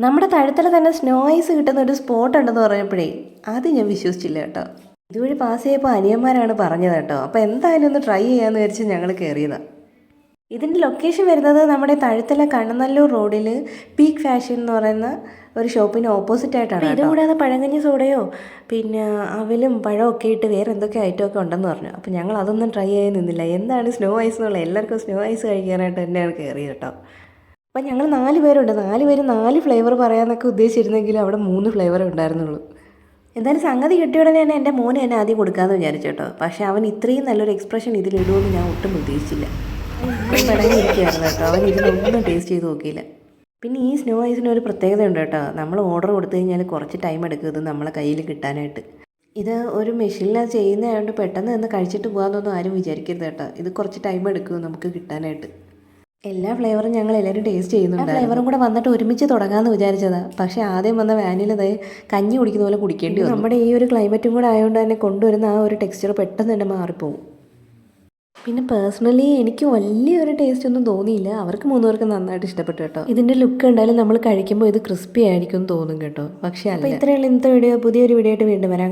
നമ്മുടെ തഴുത്തല തന്നെ snow ice കിട്ടുന്ന ഒരു സ്പോട്ട് ഉണ്ടെന്ന് പറഞ്ഞപ്പോഴേ അത് ഞാൻ വിശ്വസിച്ചില്ല കേട്ടോ. ഇതുവഴി പാസ് ചെയ്യപ്പോൾ അനിയന്മാരാണ് പറഞ്ഞത് കേട്ടോ. അപ്പോൾ എന്തായാലും ഒന്ന് ട്രൈ ചെയ്യാമെന്ന് വിചാരിച്ച് ഞങ്ങൾ കയറിയതാണ്. ഇതിൻ്റെ ലൊക്കേഷൻ വരുന്നത് നമ്മുടെ തഴുത്തല കണ്ണനല്ലൂർ റോഡിൽ പീക്ക് ഫാഷൻ എന്ന് പറയുന്ന ഒരു ഷോപ്പിന് ഓപ്പോസിറ്റ് ആയിട്ടാണ്. ഇത് കൂടാതെ പഴങ്കഞ്ഞി സോഡയോ പിന്നെ അവലും പഴവും ഒക്കെ ഇട്ട് വേറെ എന്തൊക്കെ ഐറ്റമൊക്കെ ഉണ്ടെന്ന് പറഞ്ഞു. അപ്പോൾ ഞങ്ങൾ അതൊന്നും ട്രൈ ചെയ്യാൻ നിന്നില്ല. എന്താണ് സ്നോ ഐസ് എന്നുള്ളത്, എല്ലാവർക്കും സ്നോ ഐസ് കഴിക്കാനായിട്ട് തന്നെയാണ് കയറിയത് കേട്ടോ. അപ്പം ഞങ്ങൾ 4 പേരുണ്ട്. 4 പേര് 4 ഫ്ലേവർ പറയാമെന്നൊക്കെ ഉദ്ദേശിച്ചിരുന്നെങ്കിലും അവിടെ 3 ഫ്ലേവറേ ഉണ്ടായിരുന്നുള്ളൂ. എന്തായാലും സംഗതി കിട്ടിയ ഉടനെ തന്നെ എൻ്റെ മോന് തന്നെ ആദ്യം കൊടുക്കാമെന്ന് വിചാരിച്ചു കേട്ടോ. പക്ഷേ അവൻ ഇത്രയും നല്ലൊരു എക്സ്പ്രഷൻ ഇതിലിടുമെന്ന് ഞാൻ ഒട്ടും പ്രതീക്ഷിച്ചില്ല. പടങ്ങിയിരിക്കുകയായിരുന്നു കേട്ടോ. അവൻ ഇതിലൊന്നും ടേസ്റ്റ് ചെയ്ത് നോക്കിയില്ല. പിന്നെ ഈ സ്നോ ഐസിന് ഒരു പ്രത്യേകത ഉണ്ട് കേട്ടോ. നമ്മൾ ഓർഡർ കൊടുത്തു കഴിഞ്ഞാൽ കുറച്ച് ടൈം എടുക്കും ഇത് നമ്മളെ കയ്യിൽ കിട്ടാനായിട്ട്. ഇത് ഒരു മെഷീനിലാണ് ചെയ്യുന്നതായതുകൊണ്ട് പെട്ടെന്ന് നിന്ന് കഴിച്ചിട്ട് പോകാമെന്നൊന്നും ആരും വിചാരിക്കരുത് കേട്ടോ. ഇത് കുറച്ച് ടൈം എടുക്കും നമുക്ക് കിട്ടാനായിട്ട്. എല്ലാ ഫ്ലേവറും ഞങ്ങൾ എല്ലാവരും ടേസ്റ്റ് ചെയ്യുന്നുണ്ട്. ഫ്ലേവറും കൂടെ വന്നിട്ട് ഒരുമിച്ച് തുടങ്ങാമെന്ന് വിചാരിച്ചതാണ്. പക്ഷേ ആദ്യം വന്ന വാനിലത് കഞ്ഞി കുടിക്കുന്ന പോലെ കുടിക്കേണ്ടി വന്നു. നമ്മുടെ ഈ ഒരു ക്ലൈമറ്റും കൂടെ ആയതുകൊണ്ട് തന്നെ കൊണ്ടുവരുന്ന ആ ഒരു ടെക്സ്ചർ പെട്ടെന്ന് തന്നെ മാറിപ്പോവും. പിന്നെ പേഴ്സണലി എനിക്ക് വലിയൊരു ടേസ്റ്റ് ഒന്നും തോന്നിയില്ല. അവർക്ക് 3 പേർക്ക് നന്നായിട്ട് ഇഷ്ടപ്പെട്ടു കേട്ടോ. ഇതിൻ്റെ ലുക്ക് ഉണ്ടായാലും നമ്മൾ കഴിക്കുമ്പോൾ ഇത് ക്രിസ്പി ആയിരിക്കും തോന്നും കേട്ടോ. പക്ഷേ അല്ല. അപ്പോൾ ഇത്രയുള്ള ഇന്നത്തെ വീഡിയോ, പുതിയൊരു വീഡിയോ ആയിട്ട് വീണ്ടും വരാം.